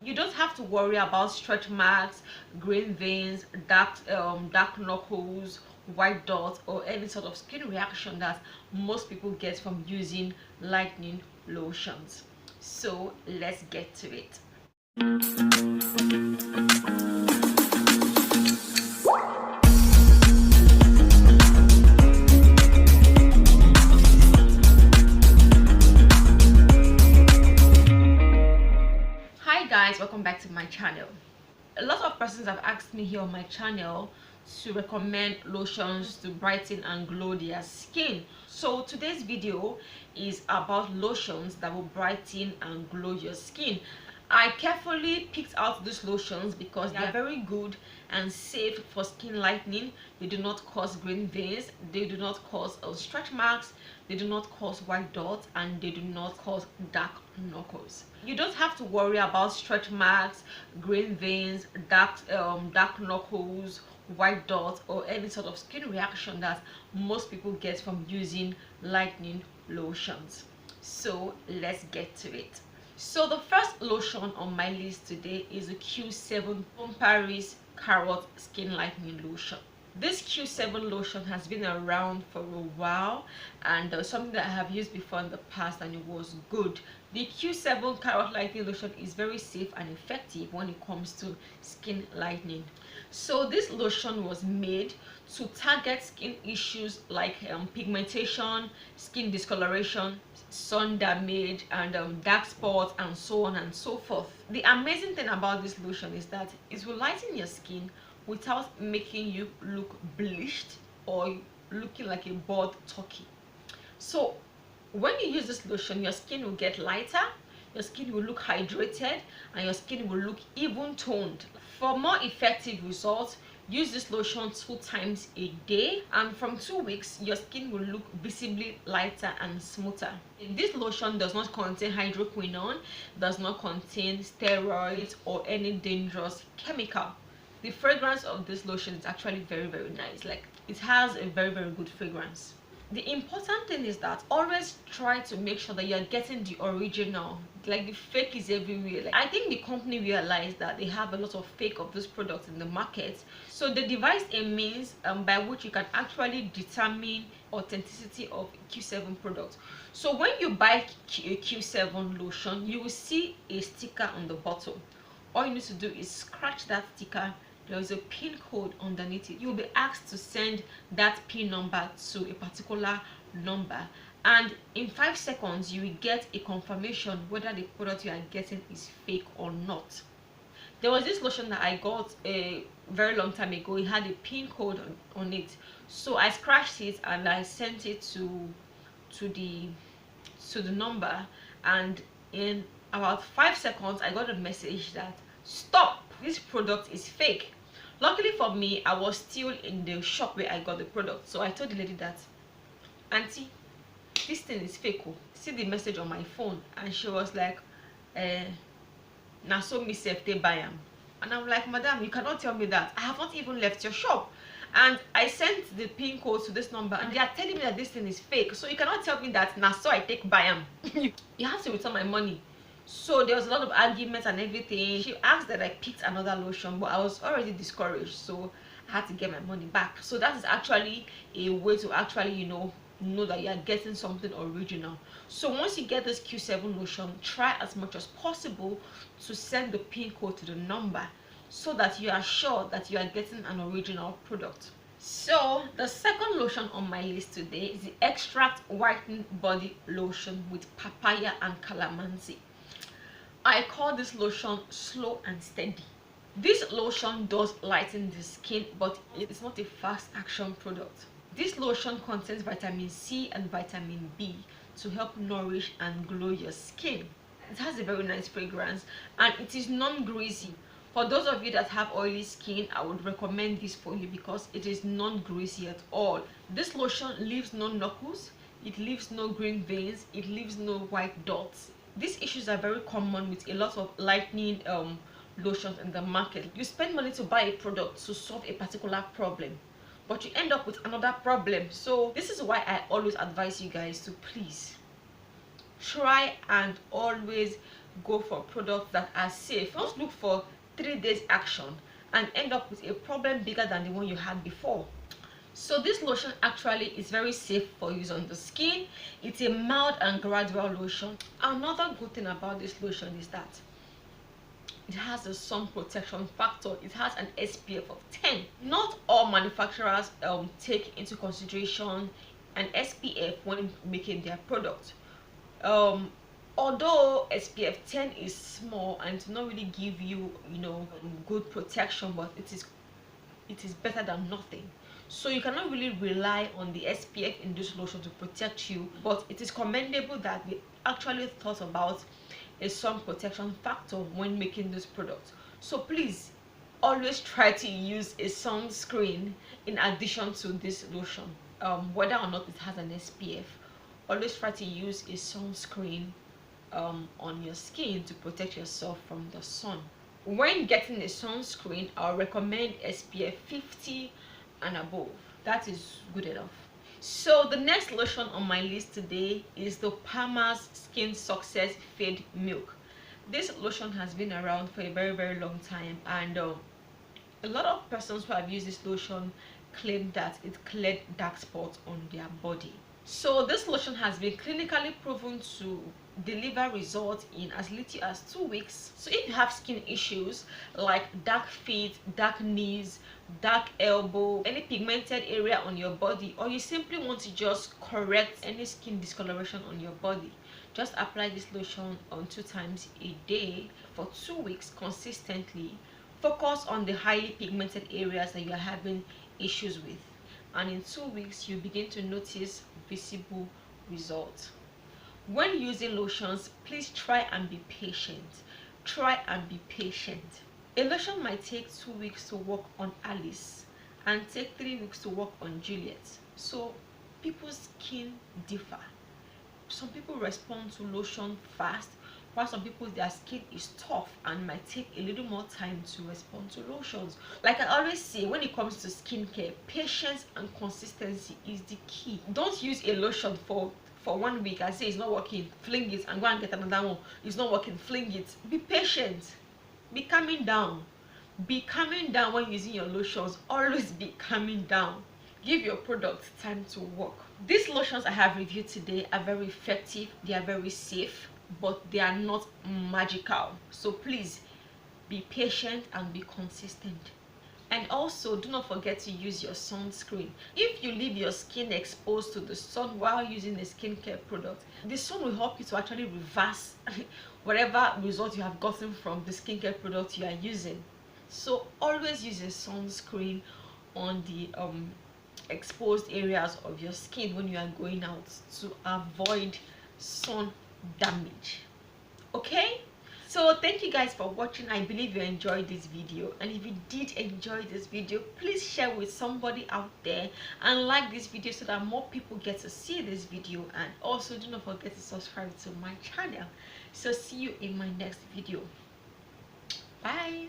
You don't have to worry about stretch marks, green veins, dark knuckles, white dots, or any sort of skin reaction that most people get from using lightening lotions. So let's get to it. Hi guys, welcome back to my channel. A lot of persons have asked me here on my channel to recommend lotions to brighten and glow their skin. So today's video is about lotions that will brighten and glow your skin. I carefully picked out these lotions because they are very good and safe for skin lightening. They do not cause green veins, they do not cause stretch marks, they do not cause white dots, and they do not cause dark knuckles. You don't have to worry about stretch marks, green veins, dark knuckles, white dots, or any sort of skin reaction that most people get from using lightening lotions. So let's get to it. So the first lotion on my list today is the Q7 from Paris Carrot Skin Lightening Lotion. This Q7 lotion has been around for a while, and something that I have used before in the past and it was good. The Q7 Carrot Lightening Lotion is very safe and effective when it comes to skin lightening. So this lotion was made to target skin issues like pigmentation, skin discoloration, sun damage, and dark spots, and so on and so forth. The amazing thing about this lotion is that it will lighten your skin without making you look bleached or looking like a bored turkey. So when you use this lotion, your skin will get lighter, your skin will look hydrated, and your skin will look even toned. For more effective results, use this lotion 2 times a day, and from 2 weeks your skin will look visibly lighter and smoother. This lotion does not contain hydroquinone, does not contain steroids or any dangerous chemical. The fragrance of this lotion is actually very nice. Like, it has a very good fragrance. The important thing is that always try to make sure that you're getting the original. Like, the fake is everywhere. Like, I think the company realized that they have a lot of fake of this product in the market, so they devised a means by which you can actually determine authenticity of Q7 products. So when you buy a Q7 lotion, you will see a sticker on the bottle. All you need to do is scratch that sticker. There is a pin code underneath it. You'll be asked to send that pin number to a particular number, and in 5 seconds you will get a confirmation whether the product you are getting is fake or not. There was this lotion that I got a very long time ago. It had a pin code on it, so I scratched it and I sent it to the number, and in about 5 seconds I got a message that stop, this product is fake. Luckily for me, I was still in the shop where I got the product, so I told the lady that, auntie, this thing is fake. See the message on my phone. And she was like, na so me sef they buy am. And I'm like, madam, you cannot tell me that. I have not even left your shop, and I sent the pin code to this number, and they are telling me that this thing is fake. So you cannot tell me that na so I take buy am. You have to return my money. So there was a lot of arguments and everything. She asked that I picked another lotion, but I was already discouraged, so I had to get my money back. So that is actually a way to actually know that you are getting something original. So once you get this Q7 lotion, try as much as possible to send the pin code to the number so that you are sure that you are getting an original product. So the second lotion on my list today is the Extract Whiten Body Lotion with papaya and calamansi. I call this lotion slow and steady. This lotion does lighten the skin, but it's not a fast action product. This lotion contains vitamin C and vitamin B to help nourish and glow your skin. It has a very nice fragrance, and it is non-greasy. For those of you that have oily skin, I would recommend this for you because it is non-greasy at all. This lotion leaves no knuckles, it leaves no green veins, it leaves no white dots. These issues are very common with a lot of lightening lotions in the market. You spend money to buy a product to solve a particular problem, but you end up with another problem. So this is why I always advise you guys to please try and always go for products that are safe. Don't look for 3 days action and end up with a problem bigger than the one you had before. So this lotion actually is very safe for use on the skin. It's a mild and gradual lotion. Another good thing about this lotion is that it has a sun protection factor. It has an SPF of 10. Not all manufacturers take into consideration an SPF when making their product. Although SPF 10 is small and to not really give you good protection, but it is better than nothing. So you cannot really rely on the SPF in this lotion to protect you, but it is commendable that they actually thought about a sun protection factor when making this product. So please always try to use a sunscreen in addition to this lotion. Whether or not it has an SPF, always try to use a sunscreen on your skin to protect yourself from the sun. When getting a sunscreen, I'll recommend SPF 50 and above. That is good enough. So the next lotion on my list today is the Palmer's Skin Success Fade Milk. This lotion has been around for a very long time, and a lot of persons who have used this lotion claim that it cleared dark spots on their body. So this lotion has been clinically proven to deliver results in as little as 2 weeks. So if you have skin issues like dark feet, dark knees, dark elbow, any pigmented area on your body, or you simply want to just correct any skin discoloration on your body, just apply this lotion on 2 times a day for 2 weeks consistently. Focus on the highly pigmented areas that you are having issues with, and in 2 weeks you begin to notice visible results. When using lotions, please try and be patient. Try and be patient. A lotion might take 2 weeks to work on Alice and take 3 weeks to work on Juliet. So people's skin differ. Some people respond to lotion fast, while some people, their skin is tough and might take a little more time to respond to lotions. Like I always say, when it comes to skincare, patience and consistency is the key. Don't use a lotion for 1 week and say it's not working, fling it, and go and get another one. It's not working, fling it. Be patient. Be calming down. Be calming down when using your lotions. Always be calming down. Give your product time to work. These lotions I have reviewed today are very effective. They are very safe, but they are not magical. So please be patient and be consistent. And also, do not forget to use your sunscreen. If you leave your skin exposed to the sun while using a skincare product, the sun will help you to actually reverse whatever result you have gotten from the skincare product you are using. So always use a sunscreen on the exposed areas of your skin when you are going out to avoid sun damage. Okay? So thank you guys for watching. I believe you enjoyed this video, and if you did enjoy this video, please share with somebody out there and like this video so that more people get to see this video. And also do not forget to subscribe to my channel. So see you in my next video. Bye.